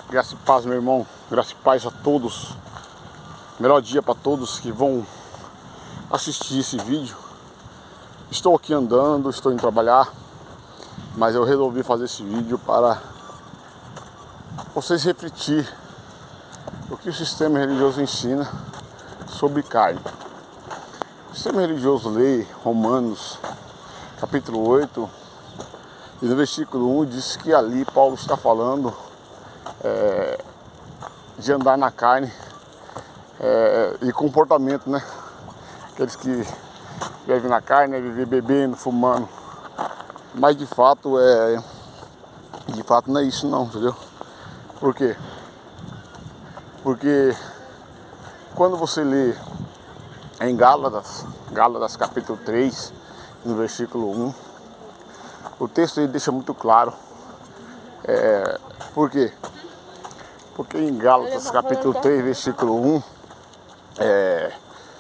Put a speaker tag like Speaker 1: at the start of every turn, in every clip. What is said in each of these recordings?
Speaker 1: Graça e paz, meu irmão. Graça e paz a todos. Melhor dia para todos que vão assistir esse vídeo. Estou aqui andando, estou indo trabalhar, mas eu resolvi fazer esse vídeo para vocês refletir o que o sistema religioso ensina sobre carne. O sistema religioso lê Romanos capítulo 8 e no versículo 1 diz que ali Paulo está falando de andar na carne e comportamento, né? Aqueles que vivem na carne, viver bebendo, fumando. Mas de fato não é isso não, entendeu? Por quê? Porque quando você lê em Gálatas capítulo 3, no versículo 1, o texto ele deixa muito claro. Por quê? Porque em Gálatas capítulo 3, versículo 1,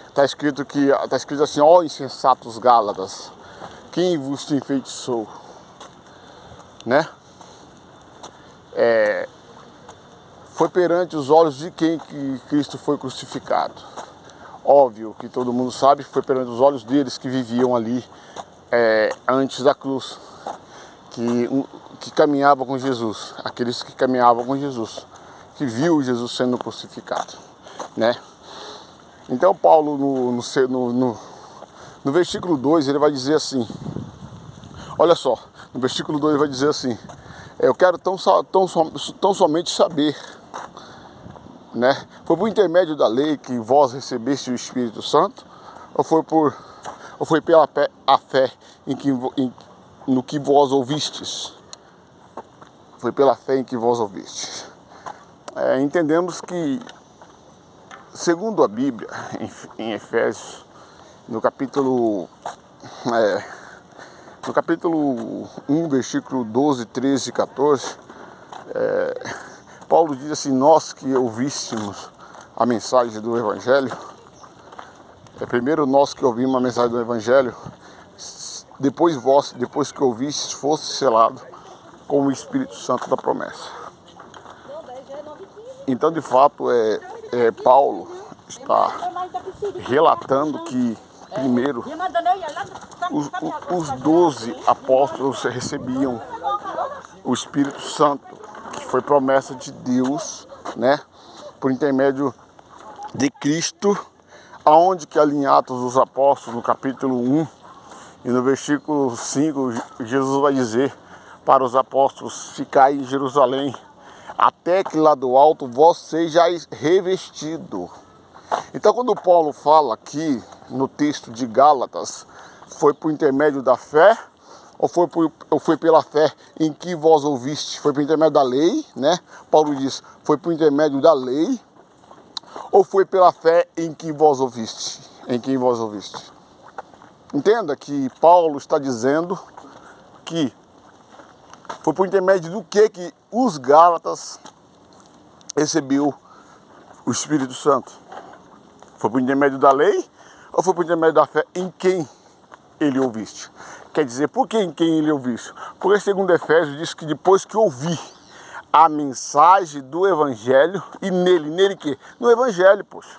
Speaker 1: está escrito assim: ó insensatos Gálatas, quem vos enfeitiçou? Né? Foi perante os olhos de quem que Cristo foi crucificado. Óbvio que todo mundo sabe que foi perante os olhos deles que viviam ali antes da cruz, que caminhavam com Jesus, aqueles que caminhavam com Jesus, que viu Jesus sendo crucificado, né? Então Paulo no versículo 2 ele vai dizer assim, olha só, no versículo 2 ele vai dizer assim: eu quero tão somente saber, né? Foi por intermédio da lei que vós recebeste o Espírito Santo, ou foi pela fé no que vós ouvistes? Foi pela fé em que vós ouvistes. Entendemos que, segundo a Bíblia, em Efésios, no capítulo 1, versículo 12, 13 e 14, Paulo diz assim: nós que ouvíssemos a mensagem do Evangelho, primeiro nós que ouvimos a mensagem do Evangelho, depois que ouvistes, fosse selado com o Espírito Santo da promessa. Então, de fato, Paulo está relatando que, primeiro, os 12 apóstolos recebiam o Espírito Santo, que foi promessa de Deus, né, por intermédio de Cristo, aonde que ali em Atos dos Apóstolos, no capítulo 1 e no versículo 5, Jesus vai dizer para os apóstolos: ficai em Jerusalém, até que lá do alto vós sejais revestido. Então, quando Paulo fala aqui no texto de Gálatas, foi por intermédio da fé, ou foi pela fé em que vós ouviste? Foi por intermédio da lei, né? Paulo diz: foi por intermédio da lei, ou foi pela fé em que vós ouviste? Em quem vós ouviste? Entenda que Paulo está dizendo que foi por intermédio do que os Gálatas recebeu o Espírito Santo? Foi por intermédio da lei ou foi por intermédio da fé em quem ele ouviste? Quer dizer, por que em quem ele ouviste? Porque segundo Efésios diz que depois que ouvi a mensagem do Evangelho, e nele que? No Evangelho, poxa,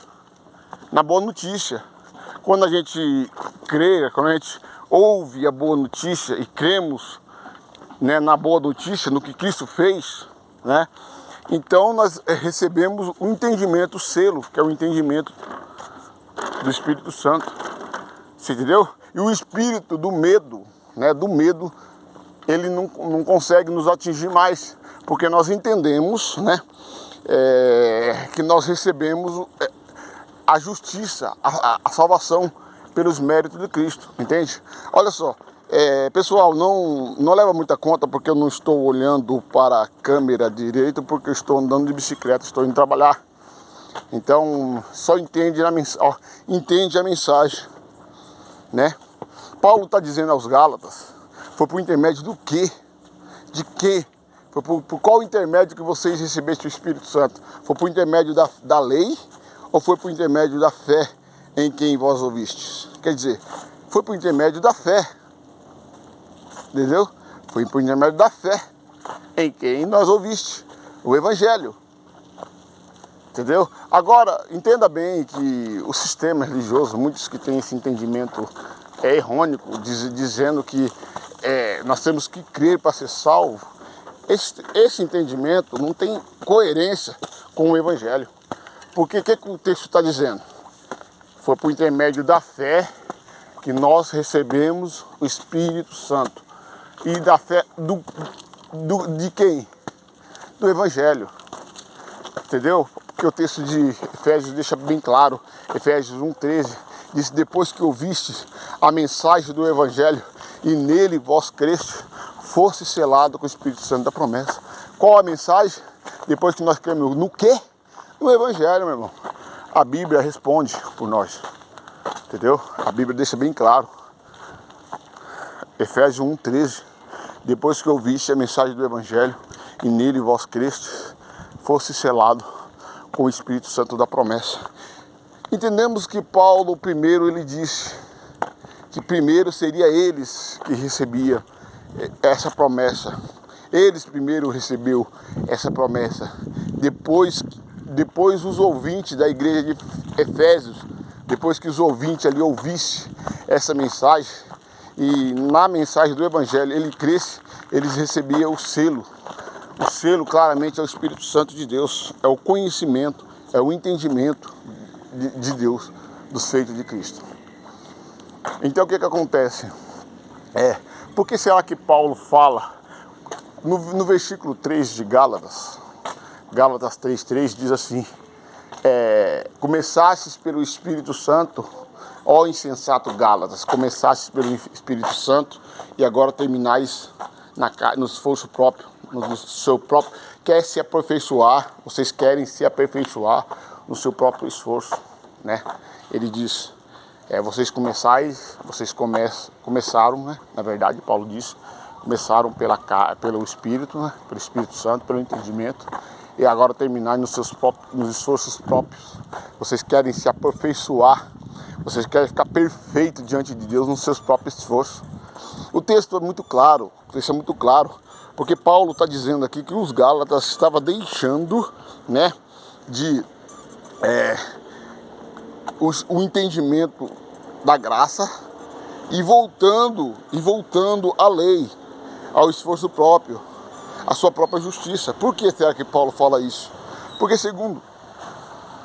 Speaker 1: na boa notícia. Quando a gente crê, quando a gente ouve a boa notícia e cremos, né, na boa notícia, no que Cristo fez, né? Então nós recebemos um entendimento, o selo, que é o entendimento do Espírito Santo. Você entendeu? E o espírito do medo, né, ele não consegue nos atingir mais, porque nós entendemos, né, que nós recebemos a justiça, a salvação pelos méritos de Cristo, entende? Olha só, pessoal, não leva muita conta porque eu não estou olhando para a câmera direito, porque eu estou andando de bicicleta, estou indo trabalhar. Então, só entende a mensagem, né? Paulo está dizendo aos Gálatas, foi por intermédio do quê? De quê? Foi por qual intermédio que vocês recebeste o Espírito Santo? Foi por intermédio da lei ou foi por intermédio da fé em quem vós ouvistes? Quer dizer, foi por intermédio da fé. Entendeu? Foi por intermédio da fé em quem nós ouviste. o Evangelho. Entendeu? Agora, entenda bem que o sistema religioso, muitos que têm esse entendimento errôneo, dizendo que nós temos que crer para ser salvo, esse entendimento não tem coerência com o Evangelho. Porque o que o texto está dizendo? Foi por intermédio da fé que nós recebemos o Espírito Santo. E da fé de quem? Do Evangelho. Entendeu? Porque o texto de Efésios deixa bem claro, Efésios 1,13, diz: depois que ouvistes a mensagem do Evangelho e nele vós creste, fosse selado com o Espírito Santo da promessa. Qual a mensagem? Depois que nós cremos no quê? No Evangelho, meu irmão. A Bíblia responde por nós. Entendeu? A Bíblia deixa bem claro. Efésios 1,13. Depois que ouviste a mensagem do Evangelho e nele vós creste, fosse selado com o Espírito Santo da promessa. Entendemos que Paulo primeiro ele disse que primeiro seria eles que recebia essa promessa. Eles primeiro recebeu essa promessa. Depois os ouvintes da igreja de Efésios, depois que os ouvintes ali ouvissem essa mensagem, e na mensagem do Evangelho ele cresce, eles recebiam o selo. O selo claramente é o Espírito Santo de Deus, é o conhecimento, é o entendimento de Deus, dos feitos de Cristo. Então o que acontece? Por que será que Paulo fala no versículo 3 de Gálatas 3,3 diz assim: começastes pelo Espírito Santo, ó insensato Gálatas, começastes pelo Espírito Santo e agora terminais no esforço próprio, no seu próprio, quer se aperfeiçoar, vocês querem se aperfeiçoar no seu próprio esforço, né? Ele diz, vocês começaram, né? Na verdade, Paulo diz, começaram pelo Espírito, né? Pelo Espírito Santo, pelo entendimento, e agora terminar nos esforços próprios. Vocês querem se aperfeiçoar, vocês querem ficar perfeito diante de Deus nos seus próprios esforços. O texto é muito claro, porque Paulo está dizendo aqui que os Gálatas estavam deixando, né, o entendimento da graça e voltando à lei, ao esforço próprio, à sua própria justiça. Por que será que Paulo fala isso? Porque segundo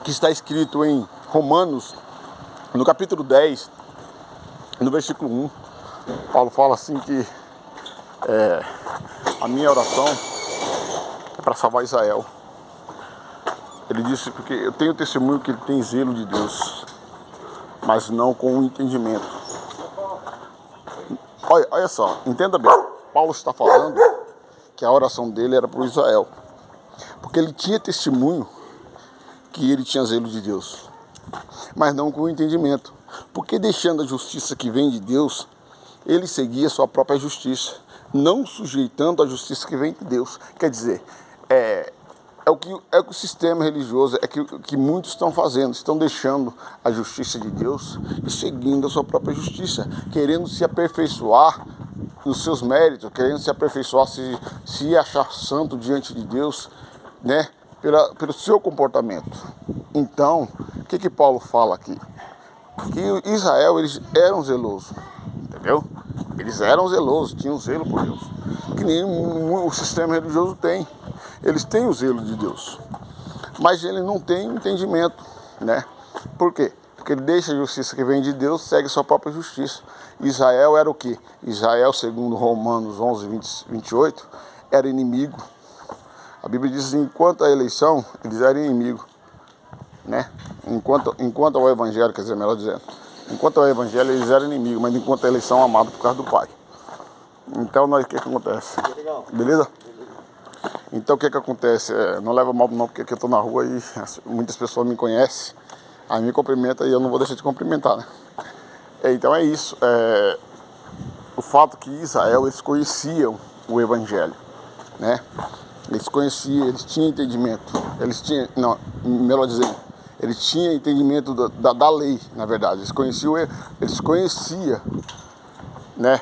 Speaker 1: que está escrito em Romanos, no capítulo 10, no versículo 1, Paulo fala assim que a minha oração é para salvar Israel. Ele disse, porque eu tenho testemunho que ele tem zelo de Deus, mas não com o entendimento. Olha só, entenda bem, Paulo está falando que a oração dele era para Israel, porque ele tinha testemunho que ele tinha zelo de Deus, mas não com o entendimento, porque deixando a justiça que vem de Deus, ele seguia sua própria justiça, não sujeitando a justiça que vem de Deus. Quer dizer, o que o sistema religioso, que muitos estão fazendo, estão deixando a justiça de Deus e seguindo a sua própria justiça, querendo se aperfeiçoar nos seus méritos, querendo se aperfeiçoar, se achar santo diante de Deus, né, pelo seu comportamento. Então, o que Paulo fala aqui? Que Israel, eles eram zelosos, entendeu? Eles eram zelosos, tinham zelo por Deus, que nem o sistema religioso tem. Eles têm o zelo de Deus, mas ele não tem entendimento, né? Por quê? Porque ele deixa a justiça que vem de Deus, segue sua própria justiça. Israel era o quê? Israel, segundo Romanos 11:28, era inimigo. A Bíblia diz que enquanto a eleição, eles eram inimigos, né? Enquanto ao Evangelho, quer dizer, melhor dizendo, enquanto ao Evangelho eles eram inimigos, mas enquanto a eleição, amados por causa do Pai. Então, o que acontece? Beleza? Então, o que acontece? Não leva mal não, porque aqui eu estou na rua e muitas pessoas me conhecem, aí me cumprimentam e eu não vou deixar de cumprimentar, né? Então é isso. O fato que Israel, eles conheciam o Evangelho, né? Eles conheciam, eles tinham entendimento, melhor dizendo, eles tinham entendimento da lei, na verdade. Eles conheciam, né,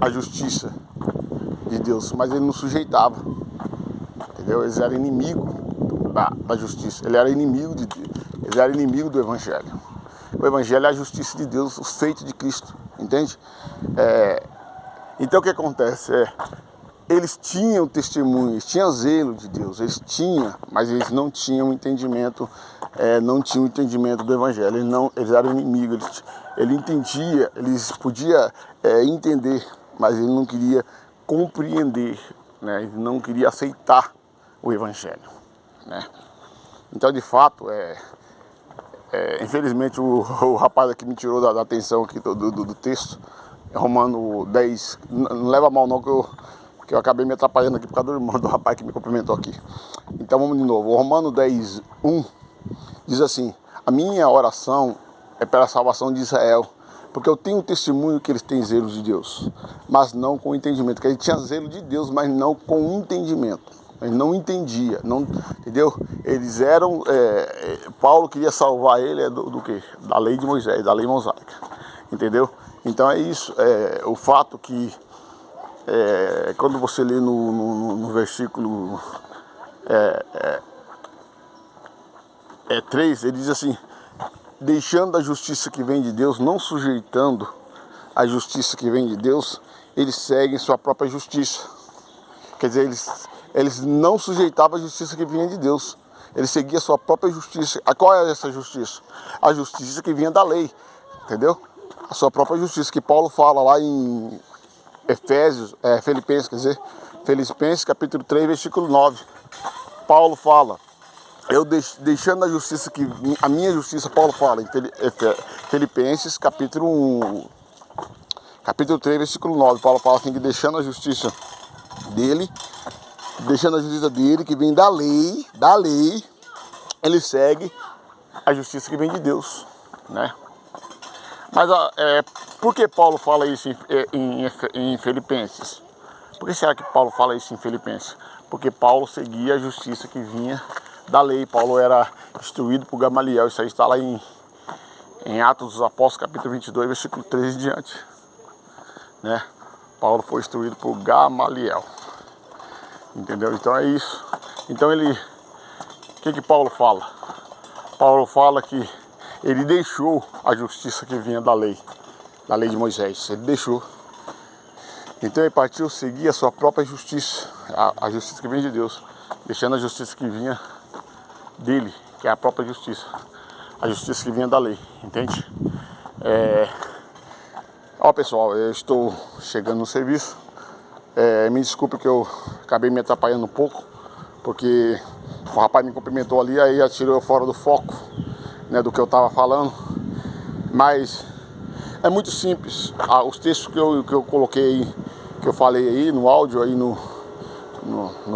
Speaker 1: a justiça de Deus, mas ele não sujeitava, entendeu? entendeu? Eles eram inimigos da justiça, ele era inimigo de Deus, eles eram inimigo do Evangelho. O Evangelho é a justiça de Deus, o feito de Cristo, entende? Então o que acontece? Eles tinham testemunho, eles tinham zelo de Deus, eles tinham, mas eles não tinham entendimento, do Evangelho, eles eram inimigos, ele entendia, eles podiam entender, mas ele não queria compreender, né? Ele não queria aceitar o Evangelho, né? Então, de fato, infelizmente, o rapaz aqui me tirou da atenção aqui do texto, Romano 10, não leva mal não, que eu acabei me atrapalhando aqui por causa do irmão do rapaz que me cumprimentou aqui. Então vamos de novo, o Romano 10, 1 diz assim: a minha oração é pela salvação de Israel, porque eu tenho testemunho que eles têm zelo de Deus, mas não com entendimento, que ele tinha zelo de Deus, mas não com entendimento. Ele não entendia, não, entendeu? Eles eram, Paulo queria salvar ele do quê? Da lei de Moisés, da lei mosaica, entendeu? Então é isso, o fato que, quando você lê no versículo 3, ele diz assim: deixando a justiça que vem de Deus, não sujeitando a justiça que vem de Deus, eles seguem sua própria justiça. Quer dizer, eles não sujeitavam a justiça que vinha de Deus. Eles seguiam a sua própria justiça. Qual é essa justiça? A justiça que vinha da lei, entendeu? A sua própria justiça, que Paulo fala lá em Filipenses capítulo 3, versículo 9. Paulo fala: eu deixando a justiça que... A minha justiça, Paulo fala em Filipenses capítulo 3, versículo 9. Paulo fala assim, que deixando a justiça dele, que vem da lei, ele segue a justiça que vem de Deus, né? Mas por que Paulo fala isso em Filipenses? Por que será que Paulo fala isso em Filipenses? Porque Paulo seguia a justiça que vinha da lei. Paulo era instruído por Gamaliel. Isso aí está lá em Atos dos Apóstolos, capítulo 22, versículo 13 em diante, né? Paulo foi instruído por Gamaliel, entendeu? Então é isso. Então o que Paulo fala? Paulo fala que ele deixou a justiça que vinha da lei de Moisés. Ele deixou. Então ele partiu seguir a sua própria justiça, a justiça que vem de Deus, deixando a justiça que vinha dele, que é a própria justiça, a justiça que vinha da lei, entende? Ó pessoal, eu estou chegando no serviço, me desculpe que eu acabei me atrapalhando um pouco, porque o rapaz me cumprimentou ali, aí já tirou eu fora do foco, né, do que eu estava falando. Mas é muito simples, os textos que eu coloquei, que eu falei aí no áudio, aí no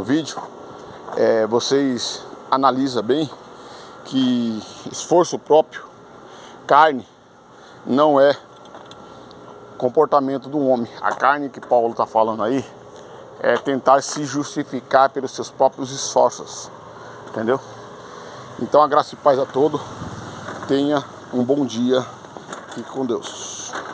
Speaker 1: vídeo, vocês analisam bem que esforço próprio, carne, não é comportamento do homem. A carne que Paulo está falando aí é tentar se justificar pelos seus próprios esforços, entendeu? Então a graça e paz a todos, tenha um bom dia, fique com Deus.